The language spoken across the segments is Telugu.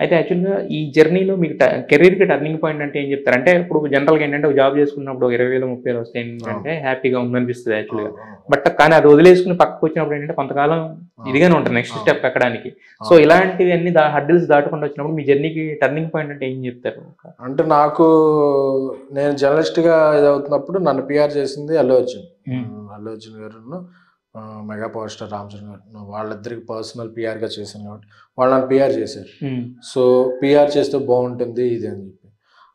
అయితే యాక్చువల్‌గా ఈ జర్నీలో మీకు కెరీర్‌కి టర్నింగ్ పాయింట్ అంటే ఏం చెప్తారు? అంటే ఇప్పుడు జనరల్‌గా ఏంటంటే ఒక జాబ్ చేసుకున్నప్పుడు 20,000, 30,000 వస్తే ఏంటంటే హ్యాపీగా ఉందనిపిస్తది యాక్చువల్‌గా. బట్ కానీ అది వదిలేసుకొని పక్కకొచ్చినప్పుడు ఏంటంటే కొంతకాలం ఇదిగానే ఉంటది నెక్స్ట్ స్టెప్ ఎక్కడానికి. సో ఇలాంటివన్నీ హర్డిల్స్ దాటుకుంటూ వచ్చినప్పుడు మీ జర్నీకి టర్నింగ్ పాయింట్ అంటే ఏం చెప్తారు? అంటే నేను జర్నలిస్ట్‌గా ఇదవుతున్నప్పుడు నన్ను పీఆర్ చేసింది అల్లు అర్జున్. అల్లు అర్జున్ గారును mega power star Ram Charan garu. వాళ్ళిద్దరికి పర్సనల్ పీఆర్‌గా చేశాను కాబట్టి వాళ్ళు నన్ను పీఆర్ చేశారు. సో పీఆర్ చేస్తే బాగుంటుంది ఇది అని చెప్పి.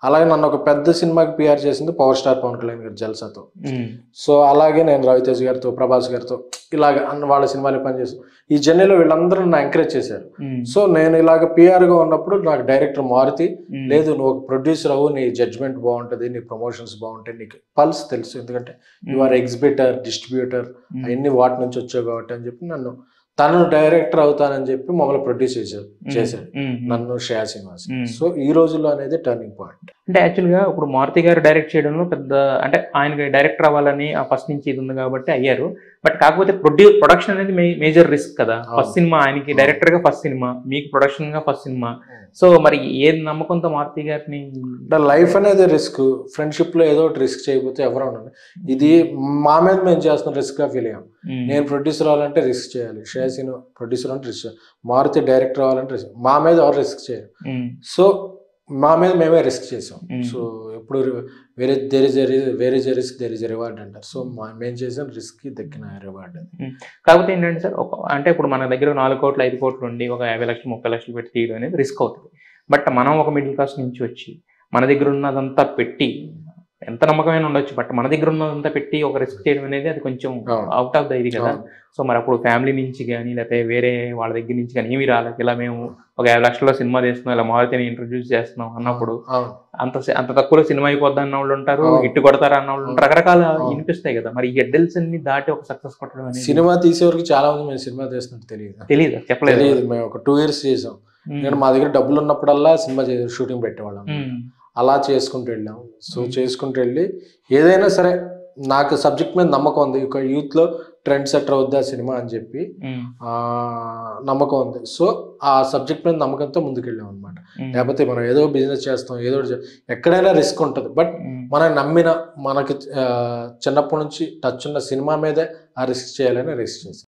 అలాగే నన్ను ఒక పెద్ద సినిమాకి పీఆర్ చేసింది పవర్ స్టార్ పవన్ కళ్యాణ్ గారు 'జల్సాతో'. సో అలాగే నేను రవితేజ్ గారితో, ప్రభాస్ గారితో ఇలాగ వాళ్ళ సినిమాలు పనిచేస్తాను. ఈ జర్నీలో వీళ్ళందరూ నన్ను ఎంకరేజ్ చేశారు. సో నేను ఇలాగ పీఆర్‌గా ఉన్నప్పుడు నాకు డైరెక్టర్ మారుతి, లేదు నువ్వు ఒక ప్రొడ్యూసర్ అవ్వు, నీ జడ్జ్మెంట్ బాగుంటుంది, నీ ప్రమోషన్స్ బాగుంటాయి, నీకు పల్స్ తెలుసు, ఎందుకంటే యు ఆర్ ఎగ్జిబిటర్, డిస్ట్రిబ్యూటర్ అవన్నీ వాటి నుంచి వచ్చావు కాబట్టి అని చెప్పి తను డైరెక్టర్ అవుతానని చెప్పి మమ్మల్ని ప్రొడ్యూస్ చేశాడు నన్ను, శ్రేయా శ్రీనివాస్. సో ఈ రోజుల్లో అనేది టర్నింగ్ పాయింట్. అంటే యాక్చువల్‌గా ఇప్పుడు మారుతి గారు డైరెక్ట్ చేయడంలో పెద్ద అంటే ఆయనకి డైరెక్టర్ అవ్వాలని ఫస్ట్ నుంచి ఇది ఉంది కాబట్టి అయ్యారు. బట్ కాకపోతే ప్రొడక్షన్ అనేది మేజర్ రిస్క్ కదా. ఫస్ట్ సినిమా ఆయనకి డైరెక్టర్ గా ఫస్ట్ సినిమా, మీకు ప్రొడక్షన్ గా ఫస్ట్ సినిమా. సో మరి ఏ నమ్మకంతో మారుతి గారిని లైఫ్ అనేది రిస్క్, ఫ్రెండ్షిప్ లో ఏదో ఒకటి రిస్క్ చేయకపోతే ఎవరు ఉండండి. ఇది మా మీద మేము చేస్తున్న రిస్క్ గా ఫీల్ అయ్యాం. నేను ప్రొడ్యూసర్ అవ్వాలంటే రిస్క్ చేయాలి, శ్రేయసీను ప్రొడ్యూసర్ అంటే రిస్క్ చేయాలి, మారుతి డైరెక్టర్ అవ్వాలంటే రిస్క్. మా మీద ఎవరు రిస్క్ చేయరు. సో మా మీద మేమే రిస్క్ చేసాం. సో ఎప్పుడు వేరే రిస్క్ దేర్ ఇస్ రివార్డ్ అంటారు. సో మేము చేసిన రిస్క్ కి దక్కిన రివార్డ్ అది. కాకపోతే ఏంటంటే సార్, అంటే ఇప్పుడు మన దగ్గర 4 కోట్లు 5 కోట్లు ఉండి ఒక 50 లక్షలు 30 లక్షలు పెట్టి తీయడం అనేది రిస్క్ అవుతుంది. బట్ మనం ఒక మిడిల్ క్లాస్ నుంచి వచ్చి మన దగ్గర ఉన్నదంతా పెట్టి, ఎంత నమ్మకమైన ఉండొచ్చు, బట్ మన దగ్గర ఉన్నదంతా పెట్టి ఒక రిస్క్ చేయడం అనేది అది కొంచెం అవుట్ ఆఫ్ ద ఇది కదా. సో మరి అప్పుడు ఫ్యామిలీ నుంచి కానీ లేకపోతే వేరే వాళ్ళ దగ్గర నుంచి కానీ ఏమీ రాలేదు, ఇలా మేము ఒక 50 లక్షల్లో సినిమా తీస్తున్నాం, ఇలా మారుతిని ఇంట్రొడ్యూస్ చేస్తున్నాం అన్నప్పుడు అంత తక్కువలో సినిమా అయిపోద్ది అన్న వాళ్ళు ఉంటారు, హిట్ కొడతారు అన్న వాళ్ళు ఉంటారు, రకరకాల వినిపిస్తాయి కదా. మరి ఈ హెడ్డిల్స్ అన్ని దాటి ఒక సక్సెస్ కొట్టడం అనేది సినిమా తీసేవరకు చాలా మంది మేము సినిమా తీస్తున్నట్టు తెలియదు, చెప్పలేదు. మేము ఒక 2 years చేసాం. నేను మా దగ్గర డబ్బులు ఉన్నప్పుడల్లా సినిమా షూటింగ్ పెట్టేవాళ్ళం, అలా చేసుకుంటూ వెళ్ళాం. సో చేసుకుంటూ వెళ్ళి ఏదైనా సరే నాకు సబ్జెక్ట్ మీద నమ్మకం ఉంది, ఒక యూత్ లో ట్రెండ్ సెటర్ అవుద్ది ఆ సినిమా అని చెప్పి నమ్మకం ఉంది. సో ఆ సబ్జెక్ట్ మీద నమ్మకంతో ముందుకెళ్ళాం అనమాట. లేకపోతే మనం ఏదో బిజినెస్ చేస్తాం, ఏదో ఎక్కడైనా రిస్క్ ఉంటుంది, బట్ మనం నమ్మిన మనకి చిన్నప్పటి నుంచి టచ్ ఉన్న సినిమా మీదే ఆ రిస్క్ చేయాలని రిస్క్ చేస్తాం.